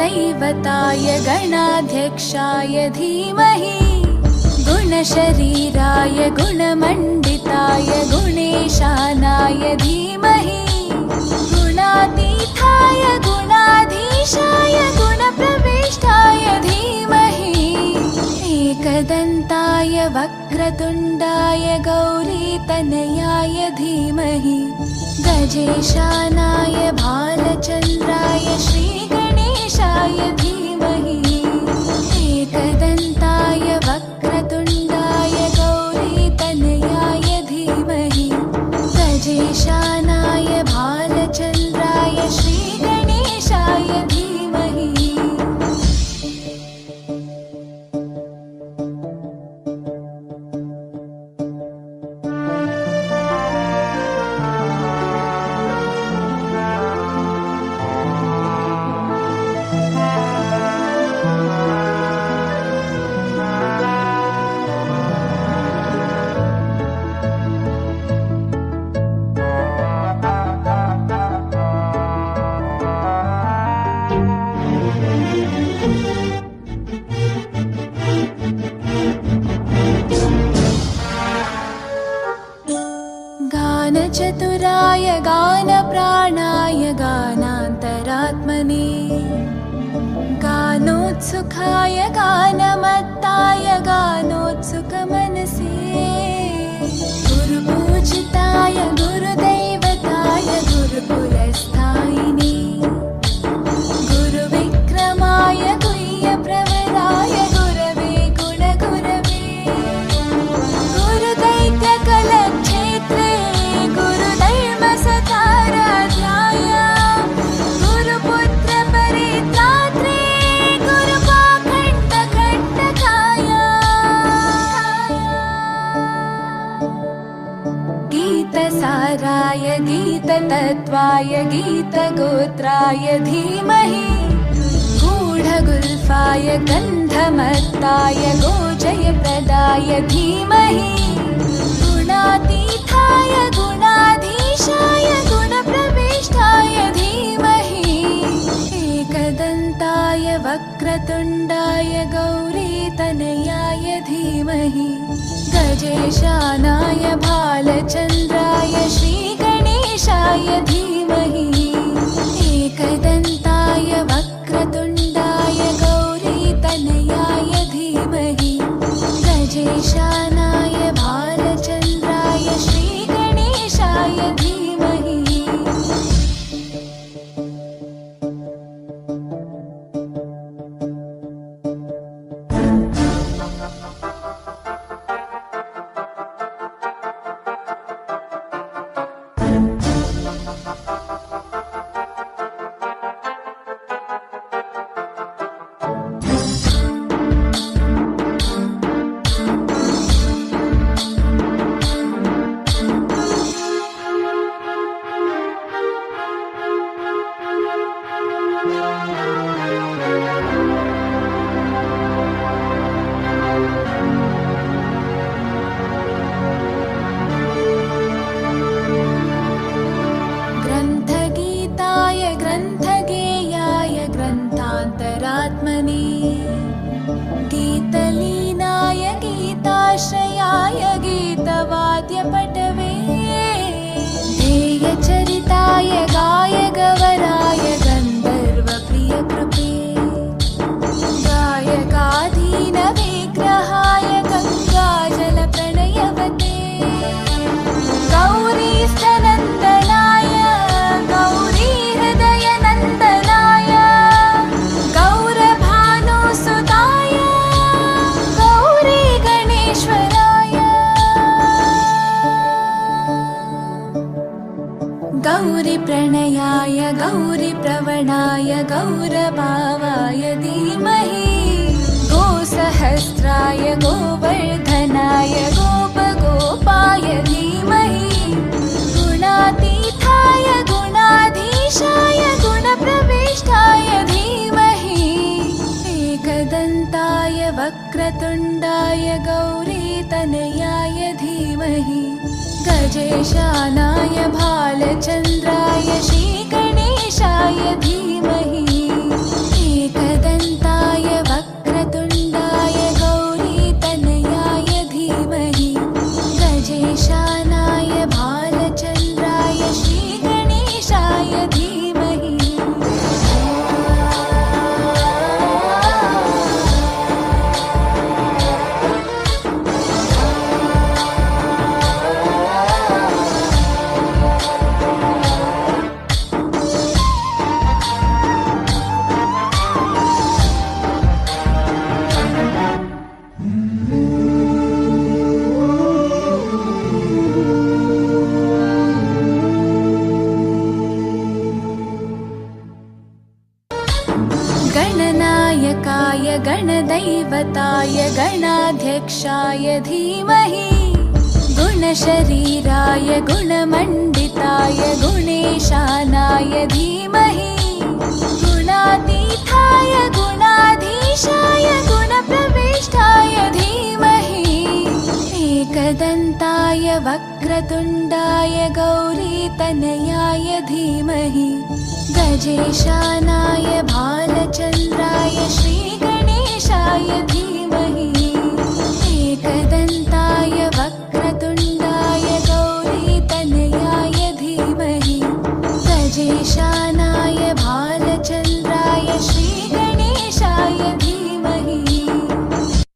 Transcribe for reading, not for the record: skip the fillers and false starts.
गुरुदैवताय गणाध्यक्षाय धीमहि गुणशरीराय गुणमण्डिताय गुणेशानाय धीमहि गुणातीताय गुणाधीशाय गुणप्रविष्टाय धीमहि एकदन्ताय वक्रतुण्डाय गौरीतनयाय धीमहि गजेशानाय भालचन्द्राय श्रीगणेशाय धीमहि एकदन्ताय वक्रतुण्डाय गौरीतनयाय धीमहि गजेशानाय भालचन्द्राय श्रीगणेशाय धीमहि। गानचतुराय गानप्राणाय गानान्तरात्मने गानोत्सुकाय गानमत्ताय गानोत्सुकमनसे गुरुपूजिताय गुरुदैवताय गुरुकुलस्थायिने गुरुविक्रमाय गुह्यप्रवराय गुरवे गुणगुरवे गुरुदैत्यकलक्षेत्रे गुरुधर्मसताराध्याय गुरुपुत्रपरित्रात्रे गुरुपाखण्डकण्टकाय गीतसाराय गीततत्त्वाय गीतगोत्राय धीमहि गूढगुल्फाय गन्धमत्ताय गोजयप्रदाय धीमहि गुणातीताय गुणाधीशाय गुणप्रविष्टाय धीमहि एकदन्ताय वक्रतुण्डाय गौरीतनयाय धीमहि गजेशानाय भालचन्द्राय श्रीगणेशाय धीमहि एकदन्ताय वक्रतुण्डाय गौरीतनयाय धीमहि गजेशानाय भालचन्द्राय श्रीगणेशाय धीमहि। ग्रन्थगीताय ग्रन्थगेयाय ग्रन्थान्तरात्मने गीतलीनाय गीताश्रयाय गीतवाद्यपटवे ध्येयचरिताय गायगवराय गन्धर्वप्रियकृपे गायकाधीनविग्रहाय गङ्गाजलप्रणयवते गौरीस्तनन्दनाय गौरीहृदयनन्दनाय गौरभानुसुताय गौरीगणेश्वराय गौरीप्रणयाय गौरीप्रवणाय गौरभावाय धीमहि गोसहस्राय गोवर्धनाय गोपगोपाय धीमहि गुणातीताय गुणाधीशाय गुणप्रविष्टाय धीमहि एकदन्ताय वक्रतुण्डाय गौरीतनयाय धीमहि गजेशानाय भालचन्द्राय श्रीगणेशाय धीमहि गजेशानाय भालचन्द्राय श्रीगणेशाय धीमहि गणनायकाय गणदैवताय गणाध्यक्षाय धीमहि गुणशरीराय गुणमण्डिताय गुणेशानाय धीमहि गुणातीताय गुणाधीशाय गुणप्रविष्टाय धीमहि एकदन्ताय वक्रतुण्डाय गौरीतनयाय धीमहि गजेशानाय भालचन्द्राय श्रीगणेशाय धीमहि